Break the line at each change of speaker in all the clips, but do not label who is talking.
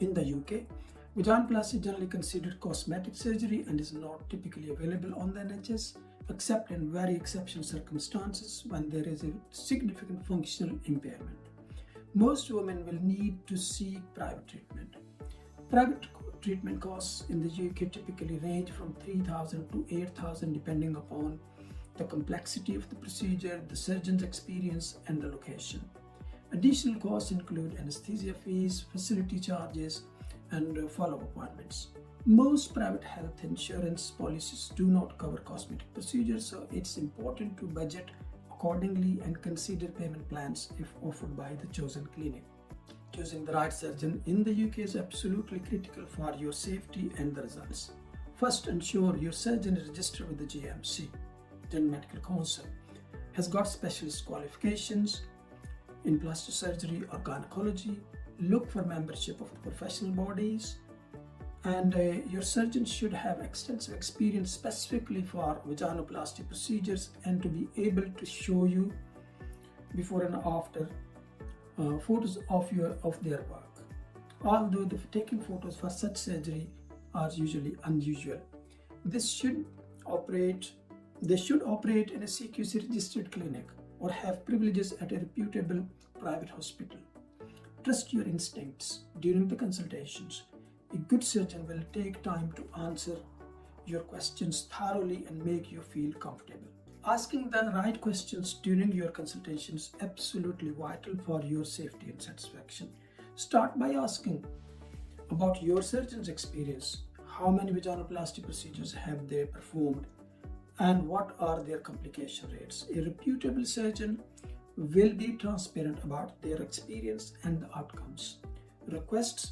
In the UK, vaginoplasty is generally considered cosmetic surgery and is not typically available on the NHS, except in very exceptional circumstances when there is a significant functional impairment. Most women will need to seek private treatment. Private treatment costs in the UK typically range from 3,000 to 8,000 depending upon the complexity of the procedure, the surgeon's experience, and the location. Additional costs include anesthesia fees, facility charges, and follow-up appointments. Most private health insurance policies do not cover cosmetic procedures, so it's important to budget accordingly and consider payment plans if offered by the chosen clinic. Choosing the right surgeon in the UK is absolutely critical for your safety and the results. First, ensure your surgeon is registered with the GMC, General Medical Council, has got specialist qualifications in plastic surgery or gynecology. Look for membership of the professional bodies, and your surgeon should have extensive experience specifically for vaginoplasty procedures and to be able to show you before and after photos of their work. Although taking photos for such surgery are usually unusual, they should operate in a CQC registered clinic or have privileges at a reputable private hospital. Trust your instincts during the consultations. A good surgeon will take time to answer your questions thoroughly and make you feel comfortable. Asking the right questions during your consultation is absolutely vital for your safety and satisfaction. Start by asking about your surgeon's experience. How many vaginoplasty procedures have they performed, and what are their complication rates? A reputable surgeon will be transparent about their experience and the outcomes. Requests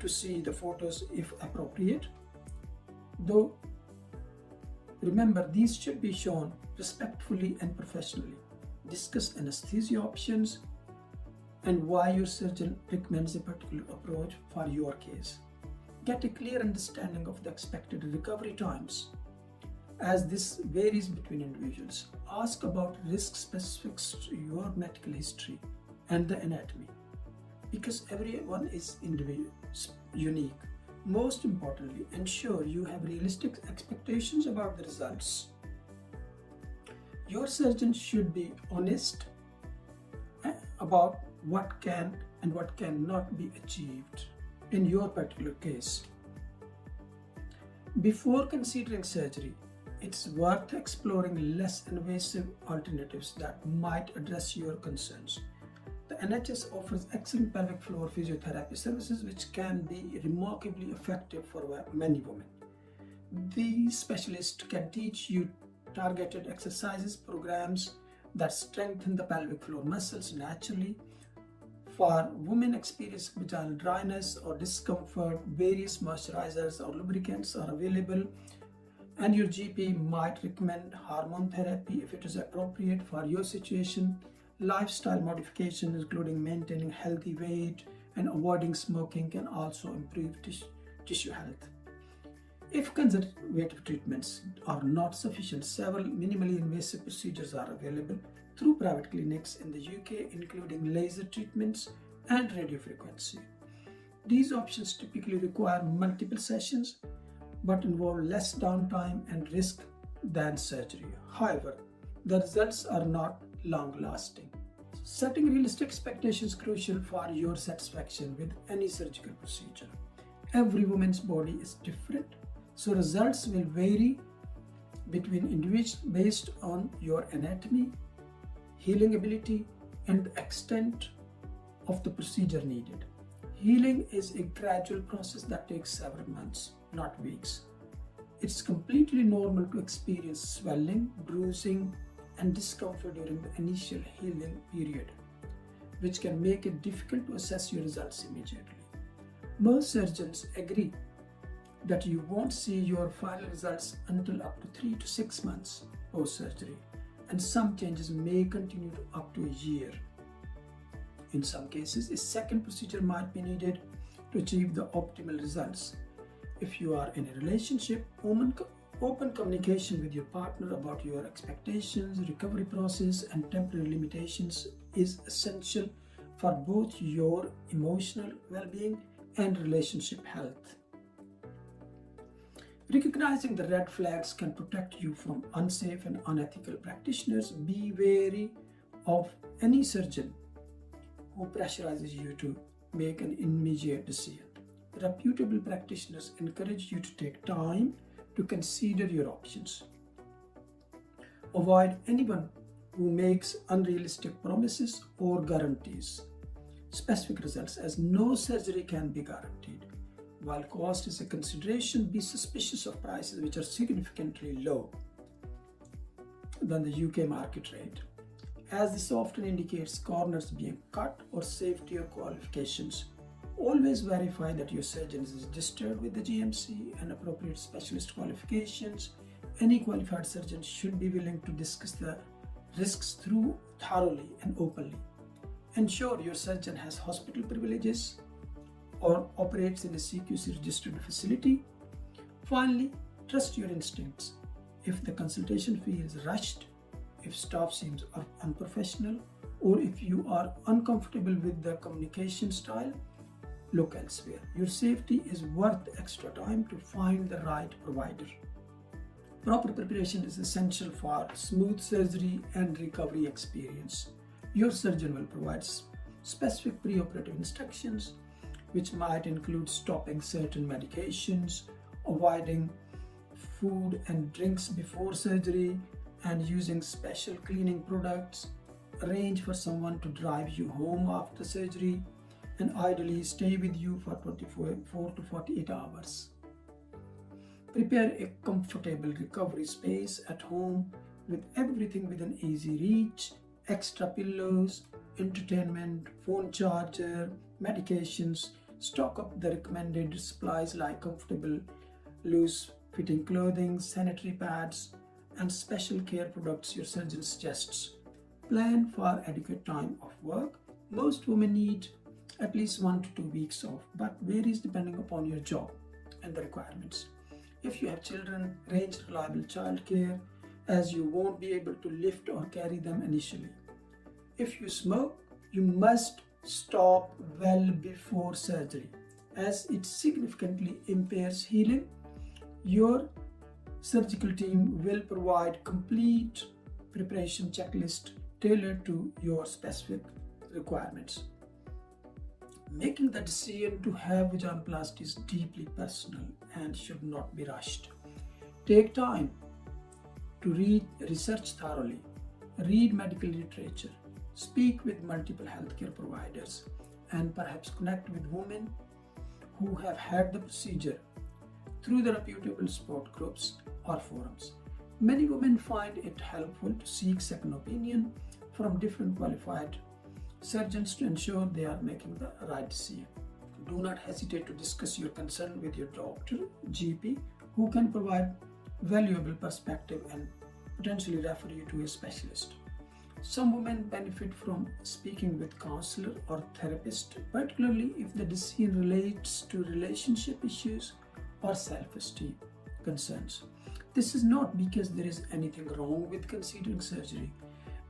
to see the photos if appropriate, though remember these should be shown respectfully and professionally. Discuss anesthesia options and why your surgeon recommends a particular approach for your case. Get a clear understanding of the expected recovery times, as this varies between individuals. Ask about risk specifics to your medical history and the anatomy, because everyone is unique. Most importantly, ensure you have realistic expectations about the results. Your surgeon should be honest about what can and what cannot be achieved in your particular case. Before considering surgery, it's worth exploring less invasive alternatives that might address your concerns. The NHS offers excellent pelvic floor physiotherapy services which can be remarkably effective for many women. These specialists can teach you targeted exercises programs that strengthen the pelvic floor muscles naturally. For women experiencing vaginal dryness or discomfort, various moisturizers or lubricants are available, and your GP might recommend hormone therapy if it is appropriate for your situation. Lifestyle modifications, including maintaining healthy weight and avoiding smoking, can also improve tissue health. If conservative treatments are not sufficient, several minimally invasive procedures are available through private clinics in the UK, including laser treatments and radiofrequency. These options typically require multiple sessions but involve less downtime and risk than surgery. However, the results are not long-lasting. Setting realistic expectations is crucial for your satisfaction with any surgical procedure. Every woman's body is different, so results will vary between individuals based on your anatomy, healing ability, and the extent of the procedure needed. Healing is a gradual process that takes several months, not weeks. It's completely normal to experience swelling, bruising, and discomfort during the initial healing period, which can make it difficult to assess your results immediately. Most surgeons agree that you won't see your final results until up to 3 to 6 months post-surgery, and some changes may continue to up to a year. In some cases, a second procedure might be needed to achieve the optimal results. If you are in a relationship, open communication with your partner about your expectations, recovery process, and temporary limitations is essential for both your emotional well-being and relationship health. Recognizing the red flags can protect you from unsafe and unethical practitioners. Be wary of any surgeon who pressurizes you to make an immediate decision. Reputable practitioners encourage you to take time to consider your options. Avoid anyone who makes unrealistic promises or guarantees specific results, as no surgery can be guaranteed. While cost is a consideration, be suspicious of prices which are significantly low than the UK market rate, as this often indicates corners being cut or safety or qualifications. Always verify that your surgeon is registered with the GMC and appropriate specialist qualifications. Any qualified surgeon should be willing to discuss the risks thoroughly and openly. Ensure your surgeon has hospital privileges or operates in a CQC registered facility. Finally, trust your instincts. If the consultation feels rushed, if staff seems unprofessional, or if you are uncomfortable with the communication style, look elsewhere. Your safety is worth extra time to find the right provider. Proper preparation is essential for smooth surgery and recovery experience. Your surgeon will provide specific preoperative instructions, which might include stopping certain medications, avoiding food and drinks before surgery, and using special cleaning products. Arrange for someone to drive you home after surgery, and ideally stay with you for 24 to 48 hours. Prepare a comfortable recovery space at home with everything within easy reach: extra pillows, entertainment, phone charger, medications. Stock up the recommended supplies like comfortable, loose-fitting clothing, sanitary pads, and special care products your surgeon suggests. Plan for adequate time off work. Most women need at least 1 to 2 weeks off, but varies depending upon your job and the requirements. If you have children, arrange reliable childcare, as you won't be able to lift or carry them initially. If you smoke, you must stop well before surgery, as it significantly impairs healing. Your surgical team will provide complete preparation checklist tailored to your specific requirements. Making the decision to have vaginoplasty is deeply personal and should not be rushed. Take time to research thoroughly, read medical literature, speak with multiple healthcare providers, and perhaps connect with women who have had the procedure through the reputable support groups or forums. Many women find it helpful to seek second opinion from different qualified surgeons to ensure they are making the right decision. Do not hesitate to discuss your concern with your doctor, GP, who can provide valuable perspective and potentially refer you to a specialist. Some women benefit from speaking with counselor or therapist, particularly if the decision relates to relationship issues or self-esteem concerns. This is not because there is anything wrong with considering surgery,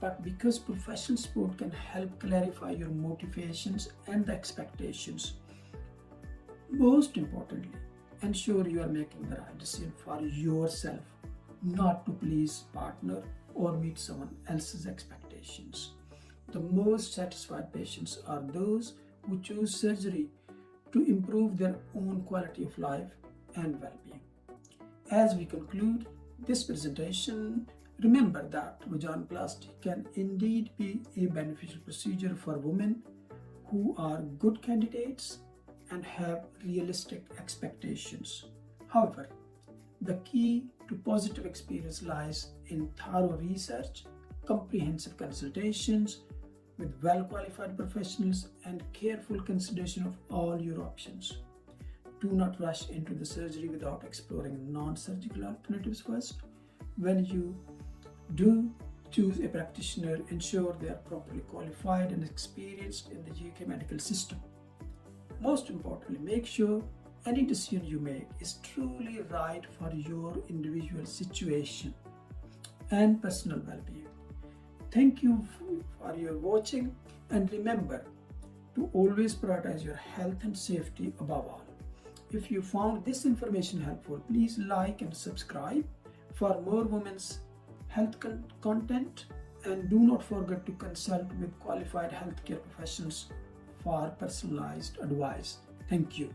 but because professional support can help clarify your motivations and the expectations. Most importantly, ensure you are making the right decision for yourself, not to please partner or meet someone else's expectations. The most satisfied patients are those who choose surgery to improve their own quality of life and well-being. As we conclude this presentation, remember that vaginoplasty can indeed be a beneficial procedure for women who are good candidates and have realistic expectations. However, the key to positive experience lies in thorough research, comprehensive consultations with well-qualified professionals, and careful consideration of all your options. Do not rush into the surgery without exploring non-surgical alternatives first. When you do choose a practitioner, ensure they are properly qualified and experienced in the UK medical system. Most importantly, make sure any decision you make is truly right for your individual situation and personal well-being. Thank you for your watching, and remember, to always prioritize your health and safety above all. If you found this information helpful, please like and subscribe for more women's health content, and do not forget to consult with qualified healthcare professionals for personalized advice. Thank you.